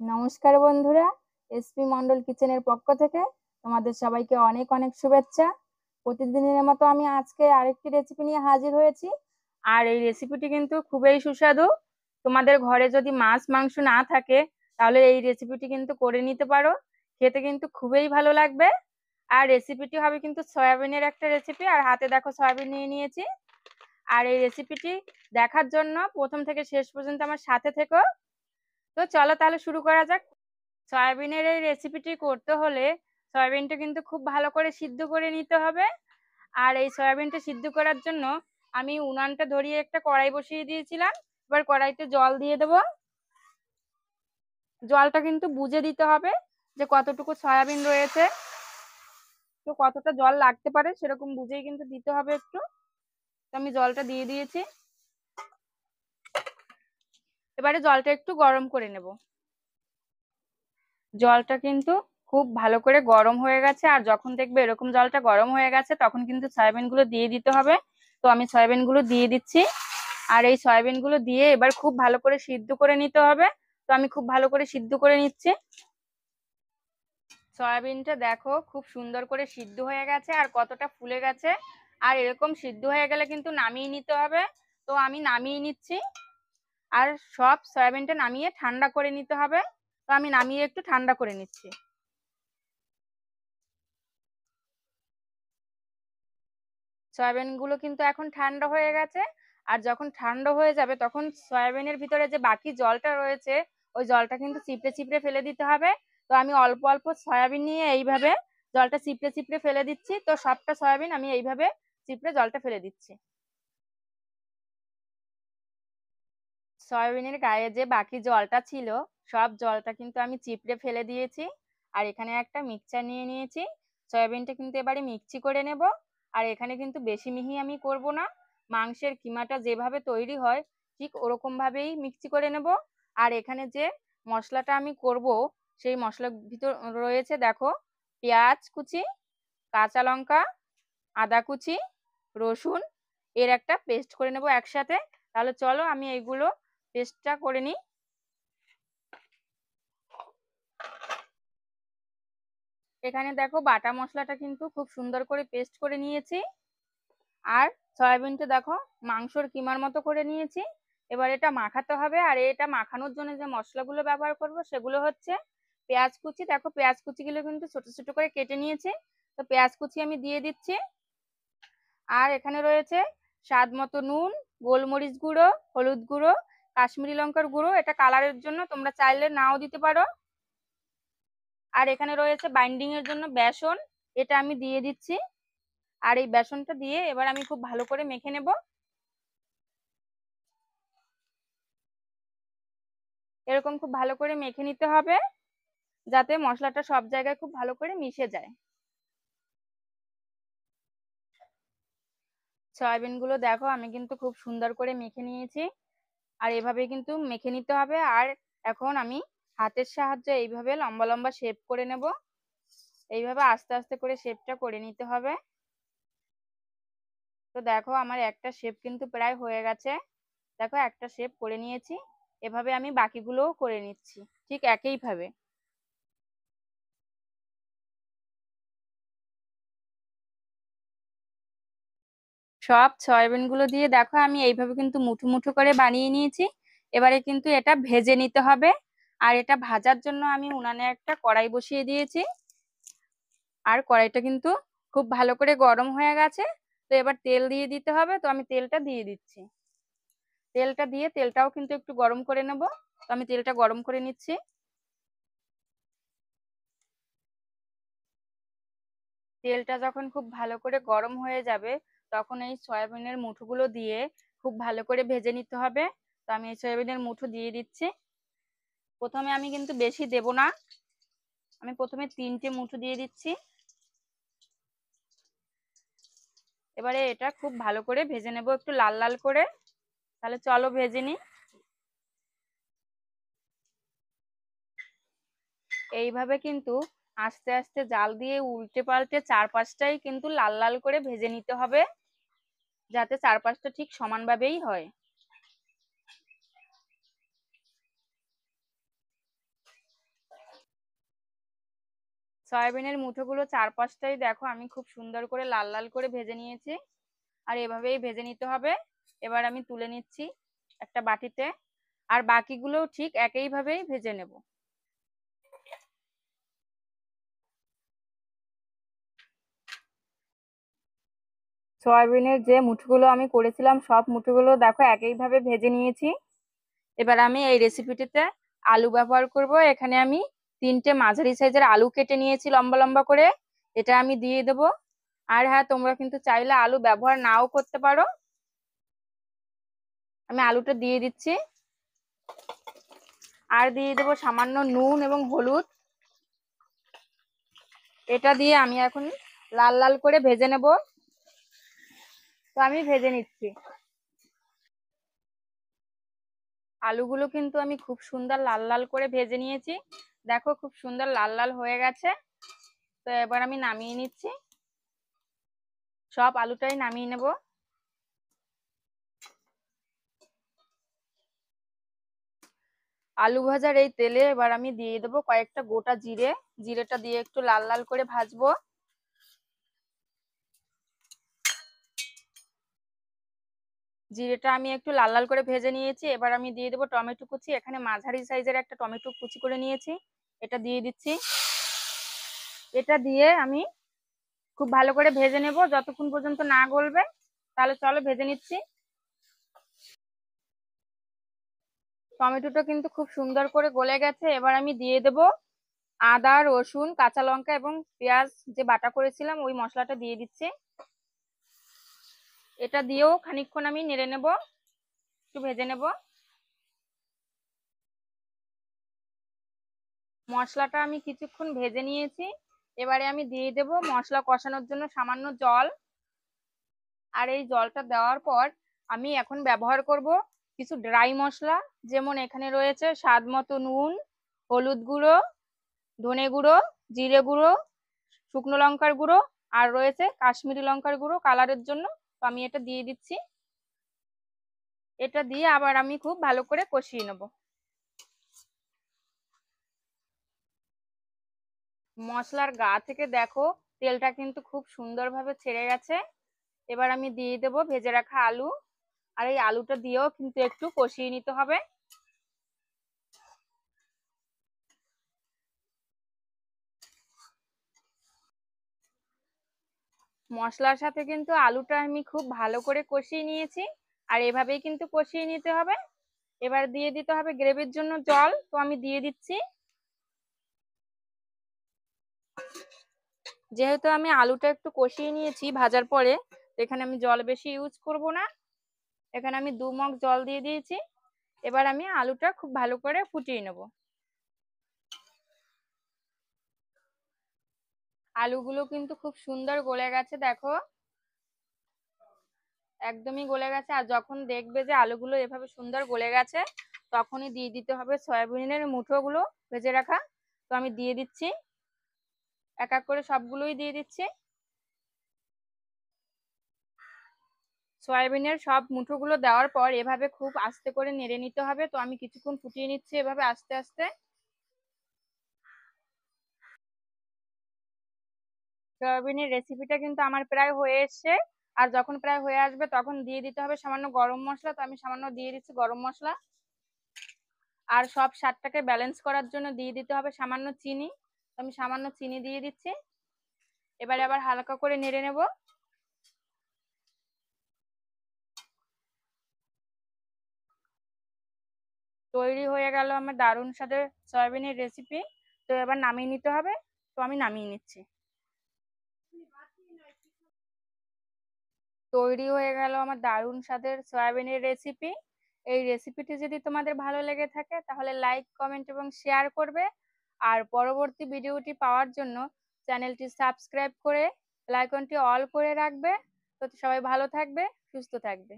নমস্কার বন্ধুরা, এসপি মন্ডল কিচেনের পক্ষ থেকে তোমাদের সবাইকে অনেক অনেক শুভেচ্ছা। প্রতিদিনের মতো আমি আজকে আরেকটি রেসিপি নিয়ে হাজির হয়েছি। আর এই রেসিপিটি কিন্তু খুবই সুস্বাদু। তোমাদের ঘরে যদি মাছ মাংস না থাকে তাহলে এই রেসিপিটি কিন্তু করে নিতে পারো, খেতে কিন্তু খুবই ভালো লাগবে। আর রেসিপিটি হবে কিন্তু সয়াবিনের একটা রেসিপি। আর হাতে দেখো সয়াবিন নিয়ে নিয়েছি। আর এই রেসিপিটি দেখার জন্য প্রথম থেকে শেষ পর্যন্ত আমার সাথে থেকো। তো চলো তাহলে শুরু করা যাক। সয়াবিনের এই রেসিপিটি করতে হলে সয়াবিনটা কিন্তু খুব ভালো করে সিদ্ধ করে নিতে হবে। আর এই সয়াবিনটা সিদ্ধ করার জন্য আমি উনানটা ধরিয়ে একটা কড়াই বসিয়ে দিয়েছিলাম। এবার কড়াইতে জল দিয়ে দেব। জলটা কিন্তু বুঝে দিতে হবে যে কতটুকু সয়াবিন রয়েছে, তো কতটা জল লাগতে পারে সেরকম বুঝেই কিন্তু দিতে হবে একটু। তো আমি জলটা দিয়ে দিয়েছি। এবারে জলটা একটু গরম করে নেব। জলটা কিন্তু খুব ভালো করে গরম হয়ে গেছে। আর যখন দেখবে এরকম জলটা গরম হয়ে গেছে তখন কিন্তু সয়াবিন গুলো দিয়ে দিতে হবে। তো আমি সয়াবিন গুলো দিয়ে দিচ্ছি। আর এই সয়াবিন গুলো দিয়ে এবার খুব ভালো করে সিদ্ধ করে নিতে হবে। তো আমি খুব ভালো করে সিদ্ধ করে নিচ্ছি। সয়াবিনটা দেখো খুব সুন্দর করে সিদ্ধ হয়ে গেছে আর কতটা ফুলে গেছে। আর এরকম সিদ্ধ হয়ে গেলে কিন্তু নামিয়ে নিতে হবে। তো আমি নামিয়ে নিচ্ছি। আর সব সয়াবিনটা নামিয়ে ঠান্ডা করে নিতে হবে। তো আমি নামিয়ে একটু ঠান্ডা করে নিচ্ছি। সয়াবিন গুলো কিন্তু এখন ঠান্ডা হয়ে গেছে। আর যখন ঠান্ডা হয়ে যাবে তখন সয়াবিনের ভিতরে যে বাকি জলটা রয়েছে ওই জলটা কিন্তু চিপড়ে চিপড়ে ফেলে দিতে হবে। তো আমি অল্প অল্প সয়াবিন নিয়ে এইভাবে জলটা চিপড়ে চিপড়ে ফেলে দিচ্ছি। তো সবটা সয়াবিন আমি এইভাবে চিপড়ে জলটা ফেলে দিচ্ছি। সয়াবিনের গায়ে যে বাকি জলটা ছিল সব জলটা কিন্তু আমি চিপড়ে ফেলে দিয়েছি। আর এখানে একটা মিক্সচার নিয়ে নিয়েছি। সয়াবিনটা কিন্তু এবারে মিক্সি করে নেব। আর এখানে কিন্তু বেশি মিহি আমি করব না। মাংসের কিমাটা যেভাবে তৈরি হয় ঠিক ওরকম ভাবেই মিক্সি করে নেব। আর এখানে যে মশলাটা আমি করব সেই মশলার ভিতর রয়েছে দেখো পেঁয়াজ কুচি, কাঁচা লঙ্কা, আদা কুচি, রসুন, এর একটা পেস্ট করে নেব একসাথে। তাহলে চলো আমি এইগুলো পেস্টটা করে নিই। এখানে দেখো বাটা মশলাটা কিন্তু খুব সুন্দর করে পেস্ট করে নিয়েছি। আর সয়াবিনটা দেখো মাংসর কিমার মতো করে নিয়েছি। এবার এটা মাখাতে হবে। আর এটা মাখানোর জন্য যে মশলাগুলো ব্যবহার করব সেগুলো হচ্ছে পেঁয়াজ কুচি। দেখো পেঁয়াজ কুচিগুলো কিন্তু ছোট ছোট করে কেটে নিয়েছি। তো পেঁয়াজ কুচি আমি দিয়ে দিচ্ছি। আর এখানে রয়েছে স্বাদ মতো নুন, গোলমরিচ গুঁড়ো, হলুদ গুঁড়ো, কাশ্মীরি লঙ্কার গুঁড়ো, এটা কালারের জন্য, তোমরা চাইলে নাও দিতে পারো। আর এখানে রয়েছে বাইন্ডিং এর জন্য বেসন, এটা আমি দিয়ে দিচ্ছি। আর এই বেসনটা দিয়ে এবার আমি খুব ভালো করে মেখে নেব। এরকম খুব ভালো করে মেখে নিতে হবে যাতে মশলাটা সব জায়গায় খুব ভালো করে মিশে যায়। সয়াবিন গুলো দেখো আমি কিন্তু খুব সুন্দর করে মেখে নিয়েছি। আর এভাবে কিন্তু মেখে নিতে হবে। আর এখন আমি হাতের সাহায্যে এইভাবে লম্বা লম্বা শেপ করে নেব। এইভাবে আস্তে আস্তে করে শেপটা করে নিতে হবে। তো দেখো আমার একটা শেপ কিন্তু প্রায় হয়ে গেছে। দেখো একটা শেপ করে নিয়েছি। এভাবে আমি বাকিগুলোও করে নিচ্ছি ঠিক একইভাবে। সব সয়াবিন গুলো দিয়ে দেখো আমি এইভাবে কিন্তু মুঠো মুঠো করে বানিয়ে নিয়েছি। এবারে কিন্তু এটা ভেজে নিতে হবে। আর এটা ভাজার জন্য আমি উনানে একটা কড়াই বসিয়ে দিয়েছি। আর কড়াইটা কিন্তু খুব ভালো করে গরম হয়ে গেছে। তো এবার তেল দিয়ে দিতে হবে। তো আমি তেলটা দিয়ে দিচ্ছি। তেলটা দিয়ে তেলটাও কিন্তু একটু গরম করে নেব। তো আমি তেলটা গরম করে নিচ্ছি। তেলটা যখন খুব ভালো করে গরম হয়ে যাবে তখন এই সয়াবিনের মুঠোগুলো দিয়ে খুব ভালো করে ভেজে নিতে হবে। তো আমি এই সয়াবিনের মুঠো দিয়ে দিচ্ছি। প্রথমে আমি কিন্তু বেশি দেব না, আমি প্রথমে 3টে মুঠো দিয়ে দিচ্ছি। এবারে এটা খুব ভালো করে ভেজে নেব একটু লাল লাল করে। তাহলে চলো ভেজে নিই। এইভাবে কিন্তু আস্তে আস্তে জাল দিয়ে উল্টে পাল্টে চারপাশটাই কিন্তু লাল লাল করে ভেজে নিতে হবে যাতে চারপাশটা ঠিক সমানভাবেই হয়। সয়াবিনের মুঠোগুলো চারপাশটাই দেখো আমি খুব সুন্দর করে লাল লাল করে ভেজে নিয়েছি। আর এভাবেই ভেজে নিতে হবে। এবার আমি তুলে নিচ্ছি একটা বাটিতে। আর বাকিগুলোও ঠিক একইভাবেই ভেজে নেব। সয়াবিনের যে মুঠোগুলো আমি করেছিলাম সব মুঠোগুলো দেখো একইভাবে ভেজে নিয়েছি। এবার আমি এই রেসিপিটিতে আলু ব্যবহার করব। এখানে আমি 3টে মাঝারি সাইজের আলু কেটে নিয়েছি লম্বা লম্বা করে। এটা আমি দিয়ে দেব। আর হ্যাঁ, তোমরা কিন্তু চাইলে আলু ব্যবহার নাও করতে পারো। আমি আলুটা দিয়ে দিচ্ছি। আর দিয়ে দেবো সামান্য নুন এবং হলুদ। এটা দিয়ে আমি এখন লাল লাল করে ভেজে নেব। তো আমি ভেজে নিচ্ছি। আলুগুলো কিন্তু আমি খুব সুন্দর লাল লাল করে ভেজে নিয়েছি। দেখো খুব সুন্দর লাল লাল হয়ে গেছে। তো এবার আমি নামিয়ে নিচ্ছি। সব আলুটাই নামিয়ে নেব। আলু ভাজার এই তেলে এবার আমি দিয়ে দেবো কয়েকটা গোটা জিরে। জিরেটা দিয়ে একটু লাল লাল করে ভাজবো। জিরেটা আমি একটু লাল লাল করে ভেজে নিয়েছি। এবার আমি দিয়ে দেবো টমেটো কুচি। এখানে মাঝারি সাইজের একটা টমেটো কুচি করে নিয়েছি। এটা দিয়ে দিচ্ছি। এটা দিয়ে আমি খুব ভালো করে ভেজে নেব যতক্ষণ পর্যন্ত না গলবে। তাহলে চলো ভেজে নিচ্ছি। টমেটোটা কিন্তু খুব সুন্দর করে গলে গেছে। এবার আমি দিয়ে দেব আদা, রসুন, কাঁচা লঙ্কা এবং পেঁয়াজ যে বাটা করেছিলাম ওই মশলাটা দিয়ে দিচ্ছি। এটা দিয়েও খানিকক্ষণ আমি নেড়ে নেব, একটু ভেজে নেব। মশলাটা আমি কিছুক্ষণ ভেজে নিয়েছি। এবারে আমি দিয়ে দেব মশলা কষানোর জন্য সামান্য জল। আর এই জলটা দেওয়ার পর আমি এখন ব্যবহার করব কিছু ড্রাই মশলা। যেমন এখানে রয়েছে স্বাদ মতো নুন, হলুদ গুঁড়ো, ধনে গুঁড়ো, জিরে গুঁড়ো, শুকনো লঙ্কার গুঁড়ো, আর রয়েছে কাশ্মীরি লঙ্কার গুঁড়ো কালারের জন্য। তো আমি এটা দিয়ে দিচ্ছি। এটা দিয়ে আবার আমি খুব ভালো করে কষিয়ে নেব। মশলার গা থেকে দেখো তেলটা কিন্তু খুব সুন্দরভাবে ছেড়ে গেছে। এবার আমি দিয়ে দেব ভেজে রাখা আলু। আর এই আলুটা দিয়েও কিন্তু একটু কষিয়ে নিতে হবে। মশলার সাথে কিন্তু আলুটা আমি খুব ভালো করে কষিয়ে নিয়েছি। আর এভাবেই কিন্তু কষিয়ে নিতে হবে। এবার দিয়ে দিতে হবে গ্রেভির জন্য জল। তো আমি দিয়ে দিচ্ছি। যেহেতু আমি আলুটা একটু কষিয়ে নিয়েছি ভাজার পরে, তো এখানে আমি জল বেশি ইউজ করব না। এখানে আমি 2 মগ জল দিয়ে দিয়েছি। এবার আমি আলুটা খুব ভালো করে ফুটিয়ে নেব। আলুগুলো কিন্তু খুব সুন্দর গলে গেছে দেখো, একদমই গলে গেছে। আর যখন দেখবে যে আলুগুলো এভাবে সুন্দর গলে গেছে, তখনই দিয়ে দিতে হবে সয়াবিনের মুঠোগুলো ভেজে রাখা। তো আমি দিয়ে দিচ্ছি, এক এক করে সবগুলোই দিয়ে দিচ্ছি। সয়াবিনের সব মুঠোগুলো দেওয়ার পর এভাবে খুব আস্তে করে নেড়ে নিতে হবে। তো আমি কিছুক্ষণ ফুটিয়ে নিচ্ছি এভাবে আস্তে আস্তে। সয়াবিনের রেসিপিটা কিন্তু আমার প্রায় হয়ে এসছে। আর যখন প্রায় হয়ে আসবে তখন দিয়ে দিতে হবে সামান্য গরম মশলা। তো আমি সামান্য দিয়ে দিচ্ছি গরম মশলা। আর সব স্বাদটাকে ব্যালেন্স করার জন্য দিয়ে দিতে হবে সামান্য চিনি। তো আমি সামান্য চিনি দিয়ে দিচ্ছি। এবারে আবার হালকা করে নেড়ে নেব। তৈরি হয়ে গেল আমার দারুণ স্বাদের সয়াবিনের রেসিপি। তো এবার নামিয়ে নিতে হবে। তো আমি নামিয়ে নিচ্ছি। তৈরি হয়ে গেল আমার দারুণ স্বাদের সয়াবিনের রেসিপি। এই রেসিপিটি যদি তোমাদের ভালো লেগে থাকে তাহলে লাইক, কমেন্ট এবং শেয়ার করবে। আর পরবর্তী ভিডিওটি পাওয়ার জন্য চ্যানেলটি সাবস্ক্রাইব করে বেল আইকনটি অল করে রাখবে। তো সবাই ভালো থাকবে, সুস্থ থাকবে।